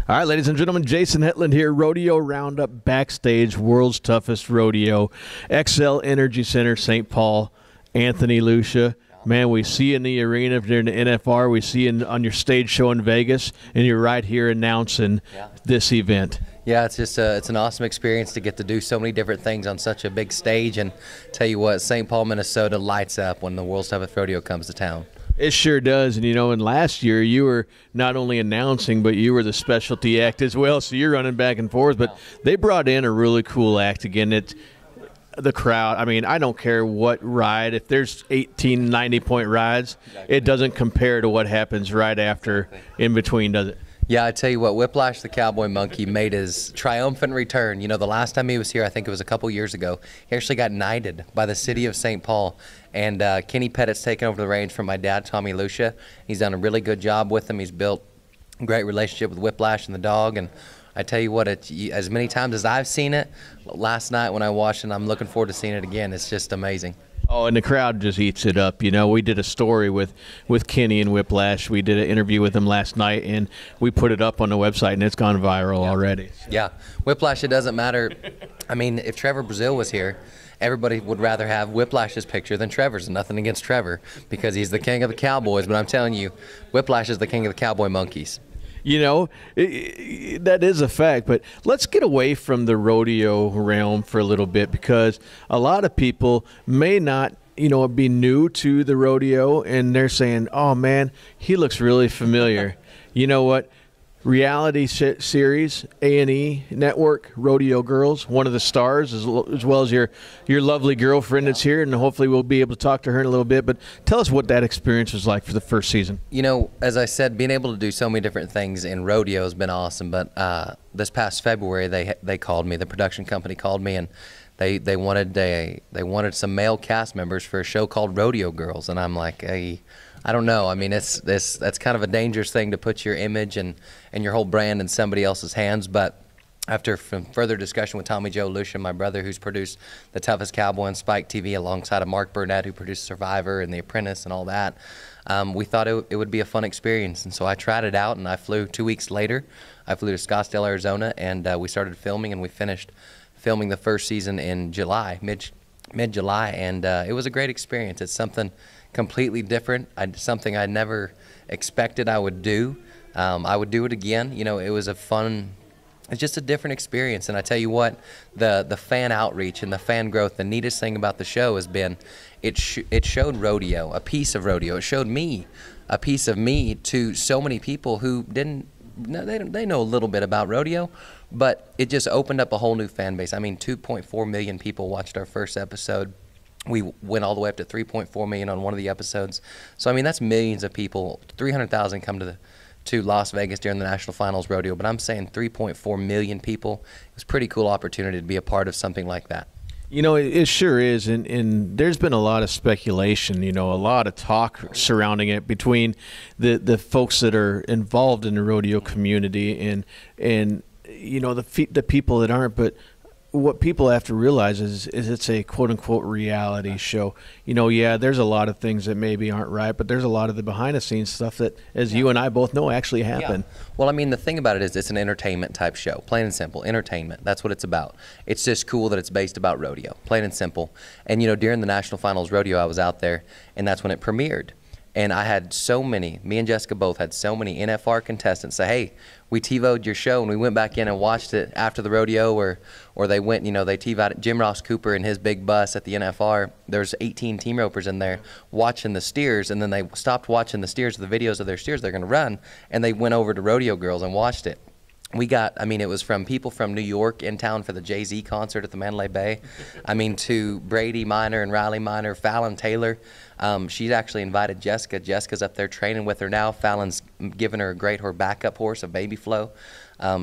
All right, ladies and gentlemen, Jason Hetland here, Rodeo Round Up backstage, world's toughest rodeo, XL Energy Center, St. Paul, Anthony, Lucia. Man, we see you in the arena during the NFR. We see you on your stage show in Vegas, and you're right here announcing this event. Yeah, it's just it's an awesome experience to get to do so many different things on such a big stage. And tell you what, St. Paul, Minnesota lights up when the World's Toughest Rodeo comes to town. It sure does. And, you know, and last year you were not only announcing, but you were the specialty act as well. So you're running back and forth. But they brought in a really cool act. Again, the crowd, I mean, I don't care what ride. If there's 18, 90-point rides, it doesn't compare to what happens right after in between, does it? Yeah, I tell you what, Whiplash the Cowboy Monkey made his triumphant return. You know, the last time he was here, I think it was a couple years ago, he actually got knighted by the city of St. Paul. And Kenny Pettit's taken over the reins from my dad, Tommy Lucia. He's done a really good job with him. He's built a great relationship with Whiplash and the dog. And I tell you what, as many times as I've seen it, last night when I watched it, I'm looking forward to seeing it again. It's just amazing. Oh, and the crowd just eats it up. You know, we did a story with Kenny and Whiplash. We did an interview with him last night, and we put it up on the website, and it's gone viral already. Yeah, Whiplash, it doesn't matter. I mean, if Trevor Brazil was here, everybody would rather have Whiplash's picture than Trevor's. Nothing against Trevor, because he's the king of the Cowboys, but I'm telling you, Whiplash is the king of the Cowboy Monkeys. You know, that is a fact. But let's get away from the rodeo realm for a little bit, because a lot of people may not, you know, be new to the rodeo, and they're saying, oh, man, he looks really familiar. You know what? Reality series, A&E Network, Rodeo Girls, one of the stars, as well as your lovely girlfriend that's here, and hopefully we'll be able to talk to her in a little bit. But tell us what that experience was like for the first season. You know, as I said, being able to do so many different things in rodeo has been awesome. But this past February, they called me. The production company called me, and they wanted some male cast members for a show called Rodeo Girls, and I'm like, hey, I don't know. I mean, that's kind of a dangerous thing to put your image and your whole brand in somebody else's hands. But after further discussion with Tommy Joe Lucia, my brother, who's produced The Toughest Cowboy on Spike TV, alongside of Mark Burnett, who produced Survivor and The Apprentice and all that, we thought it would be a fun experience. And so I tried it out, and I flew 2 weeks later. I flew to Scottsdale, Arizona, and we started filming, and we finished filming the first season in July, mid-July, and it was a great experience. It's something completely different, something I never expected I would do. I would do it again. You know, it was it's just a different experience. And I tell you what, the fan outreach and the fan growth, the neatest thing about the show has been it showed rodeo, a piece of rodeo. It showed me, a piece of me, to so many people who didn't. They know a little bit about rodeo, but it just opened up a whole new fan base. I mean, 2.4 million people watched our first episode. We went all the way up to 3.4 million on one of the episodes. So, I mean, that's millions of people. 300,000 come to Las Vegas during the National Finals Rodeo, but I'm saying 3.4 million people. It was a pretty cool opportunity to be a part of something like that. You know, it sure is, and there's been a lot of speculation, you know, a lot of talk surrounding it between the folks that are involved in the rodeo community and you know, the people that aren't. But what people have to realize is it's a quote-unquote reality show. You know, yeah, there's a lot of things that maybe aren't right, but there's a lot of the behind-the-scenes stuff that, as you and I both know, actually happen. Yeah. Well, I mean, the thing about it is it's an entertainment-type show, plain and simple, entertainment. That's what it's about. It's just cool that it's based about rodeo, plain and simple. And, you know, during the National Finals Rodeo, I was out there, and that's when it premiered. And I had so many, me and Jessica both had so many NFR contestants say, hey, we TiVo'd your show, and we went back in and watched it after the rodeo, or they went, you know, they TiVo'd Jim Ross Cooper in his big bus at the NFR. There's 18 team ropers in there watching the steers, and then they stopped watching the steers, the videos of their steers they're going to run, and they went over to Rodeo Girls and watched it. We got, I mean, it was from people from New York in town for the Jay-Z concert at the Mandalay Bay. I mean, to Brady Minor and Riley Minor, Fallon Taylor. She's actually invited Jessica. Jessica's up there training with her now. Fallon's given her her backup horse, a Baby Flow.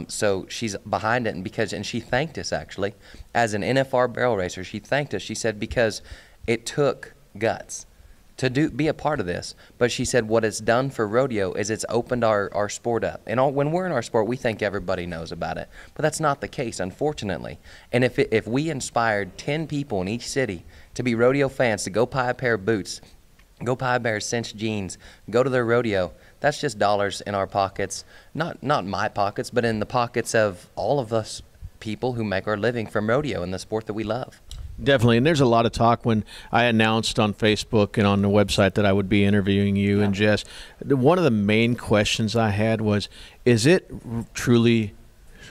So she's behind it, and she thanked us, actually, as an NFR barrel racer. She thanked us. She said, because it took guts to be a part of this. But she said what it's done for rodeo is it's opened our sport up. And when we're in our sport, we think everybody knows about it. But that's not the case, unfortunately. And if we inspired 10 people in each city to be rodeo fans, to go buy a pair of boots, go buy a pair of cinched jeans, go to their rodeo. That's just dollars in our pockets, not my pockets, but in the pockets of all of us people who make our living from rodeo and the sport that we love. Definitely, and there's a lot of talk when I announced on Facebook and on the website that I would be interviewing you and Jess. One of the main questions I had was, is it truly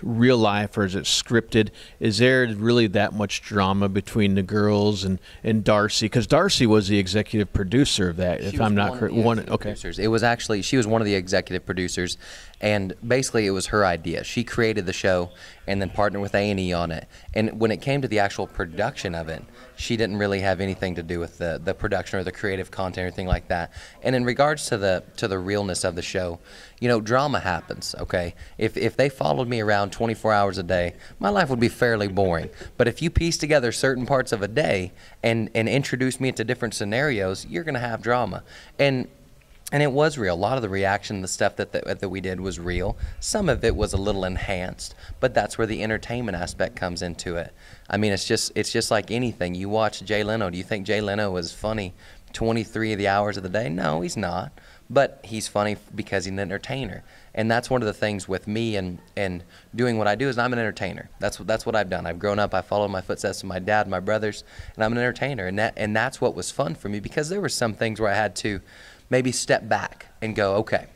real life or is it scripted? Is there really that much drama between the girls and Darcy? Because Darcy was the executive producer of that, if I'm not correct. Producers. It was actually, she was one of the executive producers, and basically it was her idea. She created the show and then partnered with A&E on it. And when it came to the actual production of it, she didn't really have anything to do with the production or the creative content or anything like that. And in regards to the realness of the show, you know, drama happens, okay? If they followed me around 24 hours a day, my life would be fairly boring. But if you piece together certain parts of a day and introduce me into different scenarios, you're gonna have drama. And it was real. A lot of the reaction, the stuff that we did was real. Some of it was a little enhanced, but that's where the entertainment aspect comes into it. I mean, it's just like anything. You watch Jay Leno. Do you think Jay Leno was funny 23 of the hours of the day? No, he's not. But he's funny because he's an entertainer. And that's one of the things with me and doing what I do is I'm an entertainer. That's what I've done. I've grown up, I followed my footsteps of my dad, my brothers, and I'm an entertainer. And that's what was fun for me, because there were some things where I had to maybe step back and go, okay,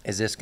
is this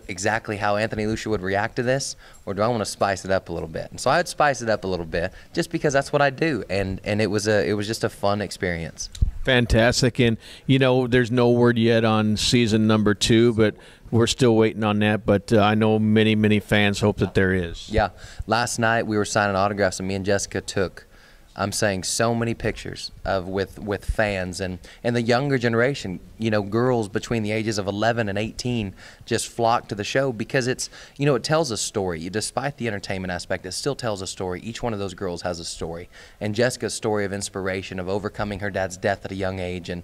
exactly how Anthony Lucia would react to this, or do I want to spice it up a little bit? And so I would spice it up a little bit just because that's what I do, and it was just a fun experience. Fantastic. And you know, there's no word yet on season number 2, but we're still waiting on that. But I know many fans hope that there is. Yeah, last night we were signing autographs, and me and Jessica took, I'm saying, so many pictures with fans and the younger generation. You know, girls between the ages of 11 and 18 just flock to the show because it's, you know, it tells a story. Despite the entertainment aspect, it still tells a story. Each one of those girls has a story. And Jessica's story of inspiration, of overcoming her dad's death at a young age and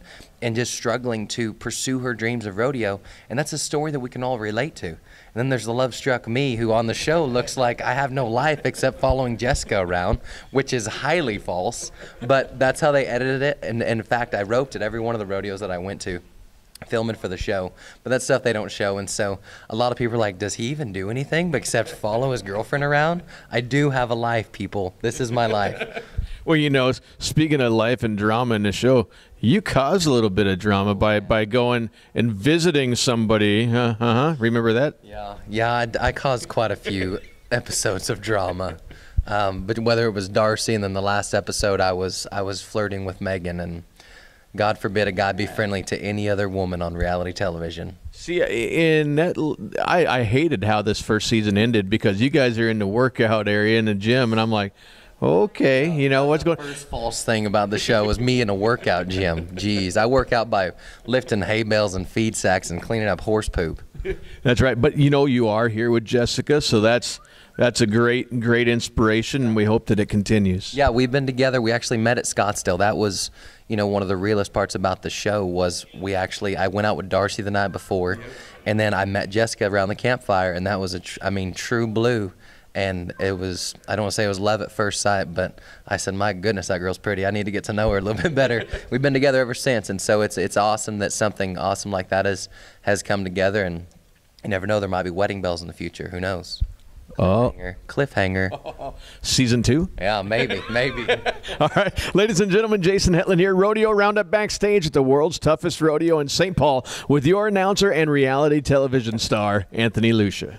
just struggling to pursue her dreams of rodeo. And that's a story that we can all relate to. And then there's the love-struck me, who on the show looks like I have no life except following Jessica around, which is highly false. But that's how they edited it. And in fact, I roped at every one of the rodeos that I went to, filming for the show. But that's stuff they don't show. And so a lot of people are like, does he even do anything except follow his girlfriend around? I do have a life, people. This is my life. Well, you know, speaking of life and drama in the show, you caused a little bit of drama by going and visiting somebody. Remember that? Yeah, I caused quite a few episodes of drama. But whether it was Darcy, and then the last episode I was flirting with Megan, and God forbid a guy be friendly to any other woman on reality television. See, in that, I hated how this first season ended, because you guys are in the workout area in the gym, and I'm like, okay, you know what's going on. The first false thing about the show was me in a workout gym. Jeez, I work out by lifting hay bales and feed sacks and cleaning up horse poop. That's right, but you know, you are here with Jessica, so that's a great inspiration, and we hope that it continues. Yeah, we've been together. We actually met at Scottsdale. That was, you know, one of the realest parts about the show was I went out with Darcy the night before, and then I met Jessica around the campfire, and that was true blue. And it was, I don't want to say it was love at first sight, but I said, my goodness, that girl's pretty. I need to get to know her a little bit better. We've been together ever since, and so it's awesome that something awesome like that has come together, and you never know, there might be wedding bells in the future. Who knows? Cliffhanger. Season 2? Yeah, maybe. All right. Ladies and gentlemen, Jason Hetland here, Rodeo Round Up backstage at the world's toughest rodeo in St. Paul with your announcer and reality television star, Anthony Lucia.